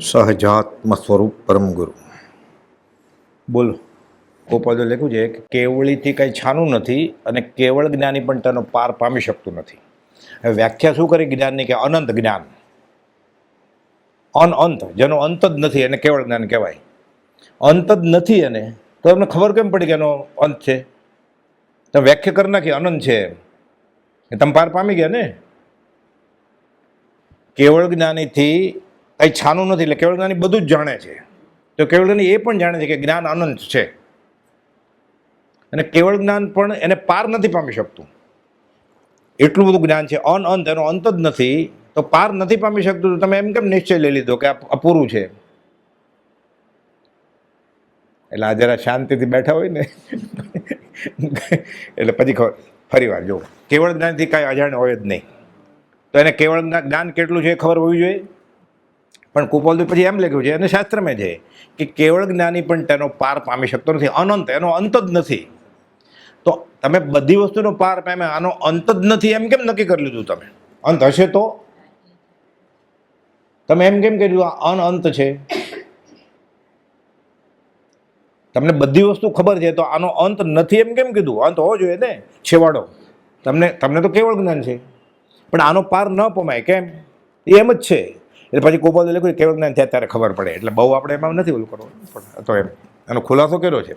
સહજાત્મ સ્વરૂપ પરમ ગુરુ. બોલો. ગોપાલે લખ્યું છે કે કેવળીથી કંઈ છાનું નથી અને કેવળ જ્ઞાની પણ તેનો પાર પામી શકતું નથી. હવે વ્યાખ્યા શું કરી જ્ઞાનની કે અનંત જ્ઞાન, અનંત, જેનો અંત જ નથી એને કેવળ જ્ઞાન કહેવાય. અંત જ નથી એને તો તમને ખબર કેમ પડી કે એનો અંત છે? તમે વ્યાખ્યા કરી નાખી અનંત છે એ તમે પાર પામી ગયા ને. કેવળ જ્ઞાનીથી કંઈ છાનું નથી એટલે કેવળ જ્ઞાની બધું જ જાણે છે. તો કેવળ જ્ઞાની એ પણ જાણે છે કે જ્ઞાન અનંત છે અને કેવળ જ્ઞાન પણ એને પાર નથી પામી શકતું. એટલું બધું જ્ઞાન છે, અનંત, એનો અંત જ નથી તો પાર નથી પામી શકતું. તો તમે એમ કેમ નિશ્ચય લઈ લીધો કે આ અપૂરું છે? એટલે આ જરા શાંતિથી બેઠા હોય ને એટલે પછી ફરી વાર જો કેવળ જ્ઞાનથી કાંઈ અજાણ હોય જ નહીં. તો એને કેવળ જ્ઞાન કેટલું છે એ ખબર હોવી જોઈએ. પણ કુપોલ પછી એમ લખ્યું છે અને શાસ્ત્રમાં છે કે કેવળ જ્ઞાની પણ તેનો પાર પામી શકતો નથી. અનંત, એનો અંત જ નથી. તો તમે બધી વસ્તુનો પાર પામે, આનો અંત જ નથી એમ કેમ નક્કી કરી લીધું? તમે અંત હશે તો તમે એમ કેમ કીધું આ અનંત છે? તમને બધી વસ્તુ ખબર છે તો આનો અંત નથી એમ કેમ કીધું? અંત હોવો જોઈએ ને, છેવાડો. તમને તો કેવળ જ્ઞાન છે પણ આનો પાર ન પમાય કેમ? એમ જ છે. એટલે પછી ગોપાલે લખ્યું કેવળ જ્ઞાન થયા ત્યારે ખબર પડે. એટલે બહુ આપણે એમાં નથી ઓલું કરવાનું, પણ તો એમ એનો ખુલાસો કર્યો છે.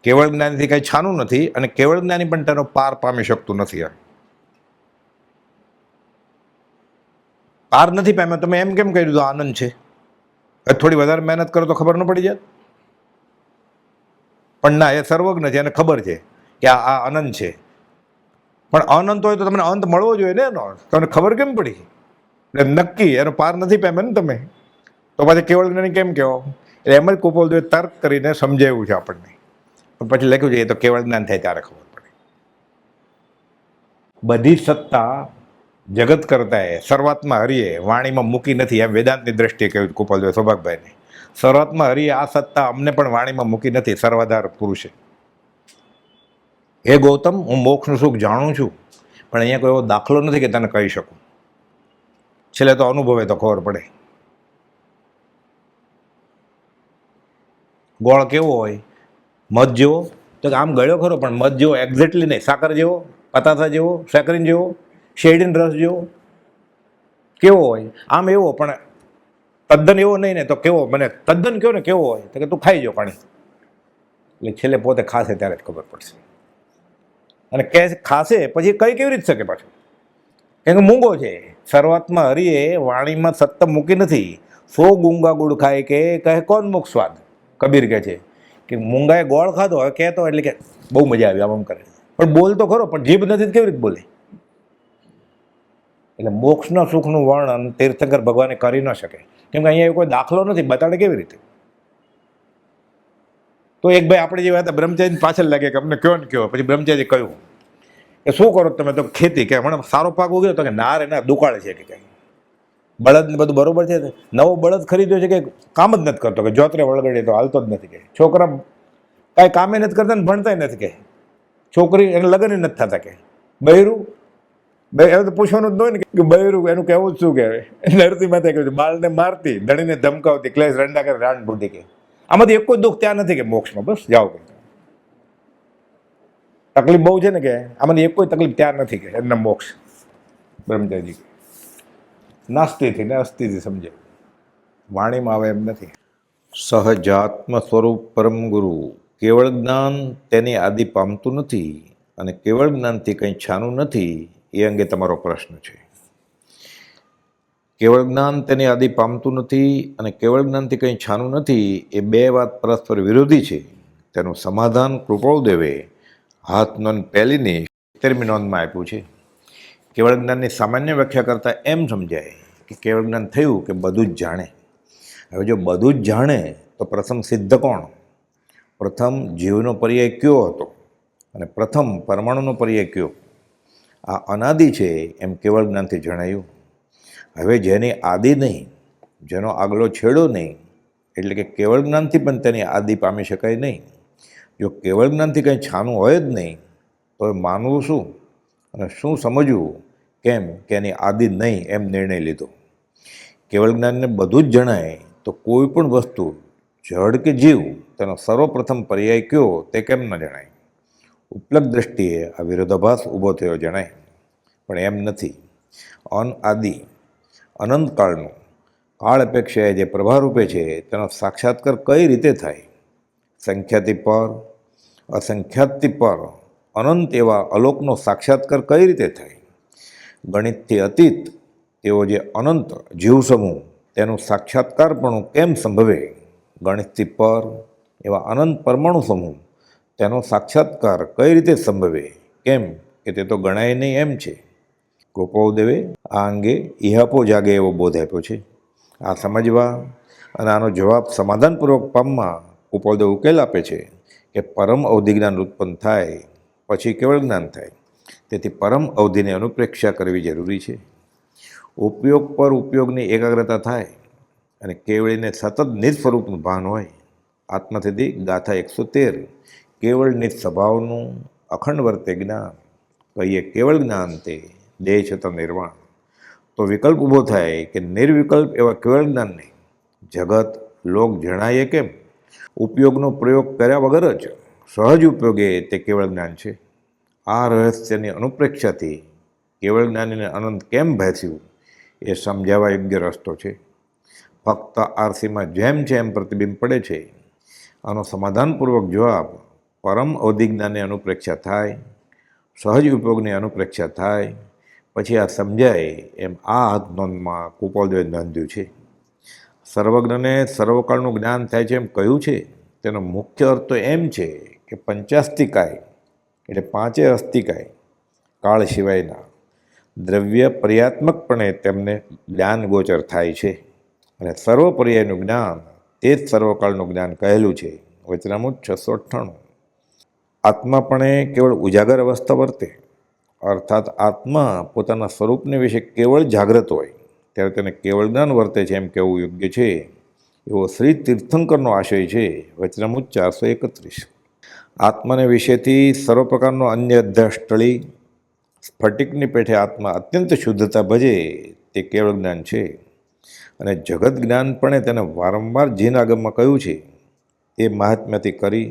કેવળ જ્ઞાનથી કંઈ છાનું નથી અને કેવળ જ્ઞાની પણ તેનો પાર પામી શકતું નથી. એમ પાર નથી પામ્યો તમે એમ કેમ કહી દીધું આનંદ છે? થોડી વધારે મહેનત કરો તો ખબર ન પડી જાય? પણ ના, એ સર્વજ્ઞ છે, એને ખબર છે કે આ અનંત છે. પણ અનંત હોય તો તમને અંત મળવો જોઈએ ને એનો. તમને ખબર કેમ પડી? એટલે નક્કી એનો પાર નથી પામ્યો ને તમે, તો પછી કેવળ જ્ઞાની કેમ કહો? એટલે એમ જ કુપોલ તર્ક કરીને સમજાવ્યું છે આપણને. પછી લખ્યું છે એ તો કેવળ જ્ઞાન થાય ત્યારે ખબર પડે. બધી સત્તા જગત કરતા શરૂઆતમાં હરિએ વાણીમાં મૂકી નથી, એમ વેદાંતની દ્રષ્ટિએ કહ્યું કુપોલ સૌભાગભાઈને. શરૂઆતમાં હરિએ આ સત્તા અમને પણ વાણીમાં મૂકી નથી, સર્વાધાર પુરુષે. હે ગૌતમ, હું મોક્ષનું સુખ જાણું છું પણ અહીંયા કોઈ એવો દાખલો નથી કે તને કહી શકું. છેલ્લે તો અનુભવે તો ખબર પડે. ગોળ કેવો હોય? મધ જેવો? તો આમ ગળ્યો ખરો પણ મધ જેવો એક્ઝેક્ટલી નહીં. સાકર જેવો, પતાસા જેવો, સેકરીન જેવો, શેરડીન રસ જેવો કેવો હોય? આમ એવો, પણ તદ્દન એવો નહીં ને. તો કેવો? મને તદ્દન કહો ને કેવો હોય? તો કે તું ખાઈ જો પાણી. એટલે છેલ્લે પોતે ખાશે ત્યારે જ ખબર પડશે. અને કે ખાશે પછી કઈ કેવી રીતે શકે પાછું? કેમ કે મૂંગો છે. શરૂઆતમાં હરિએ વાણીમાં સત્તા મૂકી નથી. 100 ગુંગા ગુડ ખાય કે કહે કોણ મુખ સ્વાદ? કબીર કહે છે કે મૂંગાએ ગોળ ખાધો, હવે કહેતો એટલે કે બહુ મજા આવી, આમ કરે. પણ બોલતો ખરો, પણ જીભ નથી કેવી રીતે બોલે? એટલે મોક્ષના સુખનું વર્ણન તીર્થંકર ભગવાને કરી ન શકે, કેમ કે અહીંયા કોઈ દાખલો નથી. બતાડે કેવી રીતે? તો એક ભાઈ આપણે જેવા હતા બ્રહ્મચારી પાછળ લાગે કે અમને કયો ને કયો. પછી બ્રહ્મચારી કહ્યું કે શું કરો તમે? તો ખેતી. કે હમણાં સારો પાક ઉગ્યો? તો કે ના રે ના, દુકાળ છે કે કંઈ. બળદ ને બધું બરોબર છે? નવો બળદ ખરીદ્યો છે કે કામ જ નથી કરતો, કે જોતરે વળગડે તો હાલતો જ નથી. કે છોકરા કાંઈ કામે નથી કરતા ને ભણતા નથી. કે છોકરી એને લગ્ન નથી થતા. કે બૈરું હવે તો પૂછવાનું જ હોય ને કે બૈરું એનું કહેવું જ શું કહેવાય? નરતી માથે કહ્યું બાળને મારતી, ધણીને ધમકાવતી, ક્લેશ રંડા કરે રાણ બુદ્ધિ. કે આમાંથી એક કોઈ દુઃખ ત્યાં નથી કે મોક્ષમાં. બસ જાઓ કે તકલીફ બહુ છે ને, કે આમાંથી એક કોઈ તકલીફ ત્યાં નથી કે એમના મોક્ષ. બ્રહ્મચારી નાસ્તિથી ને અસ્થિથી સમજે, વાણીમાં આવે એમ નથી. સહજાત્મ સ્વરૂપ પરમ ગુરુ. કેવળ જ્ઞાન તેની આદિ પામતું નથી અને કેવળ જ્ઞાનથી કંઈ છાનું નથી. એ અંગે તમારો પ્રશ્ન છે. કેવળ જ્ઞાન તેની આદિ પામતું નથી અને કેવળ જ્ઞાનથી કંઈ છાનું નથી, એ બે વાત પરસ્પર વિરોધી છે. તેનું સમાધાન કૃપાળુદેવે હાથ નોંધ પહેલીની 70મી નોંધમાં આપ્યું છે. કેવળ જ્ઞાનની સામાન્ય વ્યાખ્યા કરતાં એમ સમજાય કે કેવળ જ્ઞાન થયું કે બધું જ જાણે. હવે જો બધું જ જાણે તો પ્રથમ સિદ્ધ કોણ? પ્રથમ જીવનો પર્યાય કયો હતો અને પ્રથમ પરમાણુનો પર્યાય કયો? આ અનાદિ છે એમ કેવળ જ્ઞાનથી જણાયું. હવે જેની આદિ નહીં, જેનો આગલો છેડો નહીં, એટલે કે કેવળ જ્ઞાનથી પણ તેની આદિ પામી શકાય નહીં. જો કેવળ જ્ઞાનથી કંઈ છાનું હોય જ નહીં તો માનવું શું અને શું સમજવું? કેમ કે એની આદિ નહીં એમ નિર્ણય લીધો. કેવળ જ્ઞાનને બધું જ જણાય તો કોઈ પણ વસ્તુ જડ કે જીવ તેનો સર્વપ્રથમ પર્યાય કયો તે કેમ ન જણાય? ઉપલબ્ધ દ્રષ્ટિએ આ વિરોધાભાસ ઊભો થયો જણાય, પણ એમ નથી. અનઆદિ અનંતકાળનું કાળ અપેક્ષાએ જે પ્રભારૂપે છે તેનો સાક્ષાત્કાર કઈ રીતે થાય? સંખ્યાથી પર, અસંખ્યાતથી પર અનંત એવા અલોકનો સાક્ષાત્કાર કઈ રીતે થાય? ગણિતથી અતીત તેઓ જે અનંત જીવ સમૂહ તેનું સાક્ષાત્કાર પણ કેમ સંભવે? ગણિતથી પર એવા અનંત પરમાણુ સમૂહ તેનો સાક્ષાત્કાર કઈ રીતે સંભવે? કેમ કે તે તો ગણાય નહીં એમ છે. કૃપાળુદેવે આ અંગે ઇહાપો જાગે એવો બોધ આપ્યો છે. આ સમજવા અને આનો જવાબ સમાધાનપૂર્વક પામવા કૃપાળુદેવ ઉકેલ આપે છે કે પરમ અવધિ જ્ઞાન ઉત્પન્ન થાય પછી કેવળ જ્ઞાન થાય. તેથી પરમ અવધિની અનુપ્રેક્ષા કરવી જરૂરી છે. ઉપયોગ પર ઉપયોગની એકાગ્રતા થાય અને કેવળીને સતત નિજ સ્વરૂપનું ભાન હોય. આત્મસિદ્ધિ ગાથા 113. કેવળ નિજ સ્વભાવનું અખંડ વર્તે જ્ઞાન, કહીએ કેવળ જ્ઞાન તે દેહ છતાં નિર્વાણ. તો વિકલ્પ ઊભો થાય કે નિર્વિકલ્પ એવા કેવળ જ્ઞાનને જગત લોક જણાય કેમ? ઉપયોગનો પ્રયોગ કર્યા વગર જ સહજ ઉપયોગે તે કેવળ જ્ઞાન છે. આ રહસ્યની અનુપ્રેક્ષાથી કેવળ જ્ઞાનીને અનંત કેમ ભાસ્યું એ સમજાવવા યોગ્ય રસ્તો છે. ફક્ત આરસીમાં જેમ છે એમ પ્રતિબિંબ પડે છે. આનો સમાધાનપૂર્વક જવાબ પરમ અવધિ જ્ઞાનની અનુપ્રેક્ષા થાય, સહજ ઉપયોગની અનુપ્રેક્ષા થાય પછી આ સમજાય એમ આ હાથ નોંધમાં કૃપાળુદેવે નોંધ્યું છે. સર્વજ્ઞને સર્વકાળનું જ્ઞાન થાય છે એમ કહ્યું છે. તેનો મુખ્ય અર્થ તો એમ છે કે પંચાસ્તિકાય એટલે પાંચે અસ્તિકાય કાળ સિવાયના દ્રવ્ય પર્યાત્મકપણે તેમને જ્ઞાન ગોચર થાય છે અને સર્વ પર્યાયનું જ્ઞાન તે જ સર્વકાળનું જ્ઞાન કહેલું છે. વચનામૃત 698. આત્માપણે કેવળ ઉજાગર અવસ્થા વર્તે, અર્થાત આત્મા પોતાના સ્વરૂપને વિશે કેવળ જાગ્રત હોય ત્યારે તેને કેવળ જ્ઞાન વર્તે છે એમ કહેવું યોગ્ય છે. એવો શ્રી તીર્થંકરનો આશય છે. વચનામૃત 431. આત્માને વિશેથી સર્વ પ્રકારનો અન્ય અધ્યાસ ટળી સ્ફટિકની પેઠે આત્મા અત્યંત શુદ્ધતા ભજે તે કેવળ જ્ઞાન છે. અને જગત જ્ઞાન પણ તેને વારંવાર જીન આગમમાં કહ્યું છે તે મહાત્મ્યથી કરી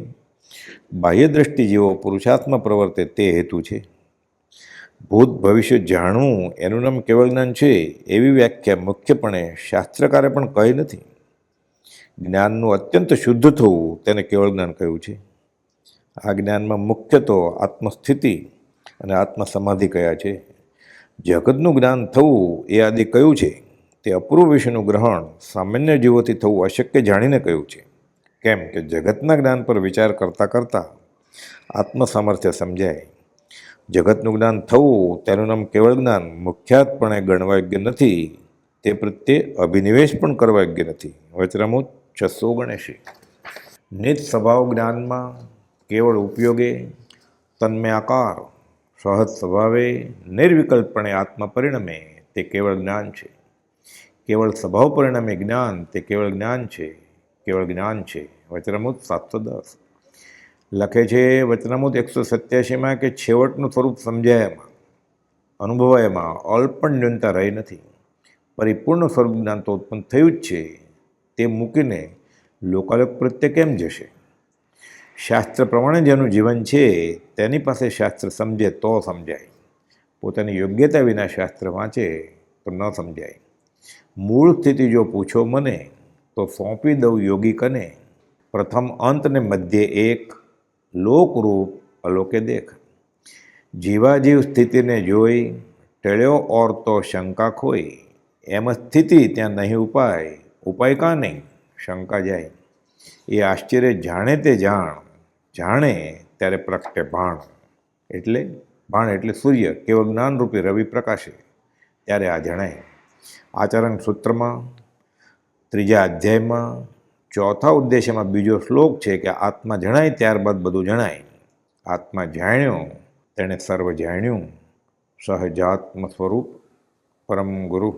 બાહ્ય દ્રષ્ટિ જેવો પુરુષાર્થમાં પ્રવર્તે તે હેતુ છે. ભૂત ભવિષ્ય જાણવું એનું નામ કેવળ જ્ઞાન છે એવી વ્યાખ્યા મુખ્યપણે શાસ્ત્રકારે પણ કહી નથી. જ્ઞાનનું અત્યંત શુદ્ધ થવું તેને કેવળ જ્ઞાન કહ્યું છે. આ જ્ઞાનમાં મુખ્ય તો આત્મસ્થિતિ અને આત્મસમાધિ કયા છે. જગતનું જ્ઞાન થવું એ આદિ કયું છે તે અપૂર્વ વિષયનું ગ્રહણ સામાન્ય જીવોથી થવું અશક્ય જાણીને કહ્યું છે. કેમ કે જગતના જ્ઞાન પર વિચાર કરતાં કરતાં આત્મસામર્થ્ય સમજાય. જગતનું જ્ઞાન થવું તેનું નામ કેવળ જ્ઞાન મુખ્યાતપણે ગણવા યોગ્ય નથી. તે પ્રત્યે અભિનિવેશ પણ કરવા યોગ્ય નથી. વચનામૃત 679. નિજ સ્વભાવ જ્ઞાનમાં કેવળ ઉપયોગે તન્મયાકાર સહજ સ્વભાવે નિર્વિકલ્પણે આત્મા પરિણમે તે કેવળ જ્ઞાન છે. કેવળ સ્વભાવ પરિણામે જ્ઞાન તે કેવળ જ્ઞાન છે. કેવળ જ્ઞાન છે. વચનામૃત 710. લખે છે વચનામૃત 187માં કે છેવટનું સ્વરૂપ સમજાયામાં અનુભવાયમાં અલ્પ પણ ન્યૂનતા રહી નથી. પરિપૂર્ણ સ્વરૂપ જ્ઞાન તો ઉત્પન્ન થયું જ છે. તે મૂકીને લોકાલોક પ્રત્યે કેમ જશે? શાસ્ત્ર પ્રમાણે જેનું જીવન છે તેની પાસે શાસ્ત્ર સમજે તો સમજાય. પોતાની યોગ્યતા વિના શાસ્ત્ર વાંચે તો ન સમજાય. મૂળ સ્થિતિ જો પૂછો મને તો સોંપી દઉં યોગી કને, પ્રથમ અંત ને મધ્ય એક, લોકરૂપ અલોકે દેખ. જીવાજીવ સ્થિતિને જોઈ ટળ્યો ઓર તો શંકા ખોઈ, એમ સ્થિતિ ત્યાં નહીં ઉપાય, ઉપાય કાં નહીં શંકા જાય. એ આશ્ચર્ય જાણે તે જાણ, જાણે ત્યારે પ્રગટે ભાણ. એટલે ભાણ એટલે સૂર્ય કેવળ જ્ઞાનરૂપી રવિ પ્રકાશે ત્યારે આ જણાય. આચરણ સૂત્રમાં 3જા અધ્યાયમાં 4થા ઉદ્દેશ્યમાં બીજો શ્લોક છે કે આત્મા જણાય ત્યારબાદ બધું જણાય. આત્મા જાણ્યો તેણે સર્વ જાણ્યું, સહજાત્મ સ્વરૂપ પરમ ગુરુ.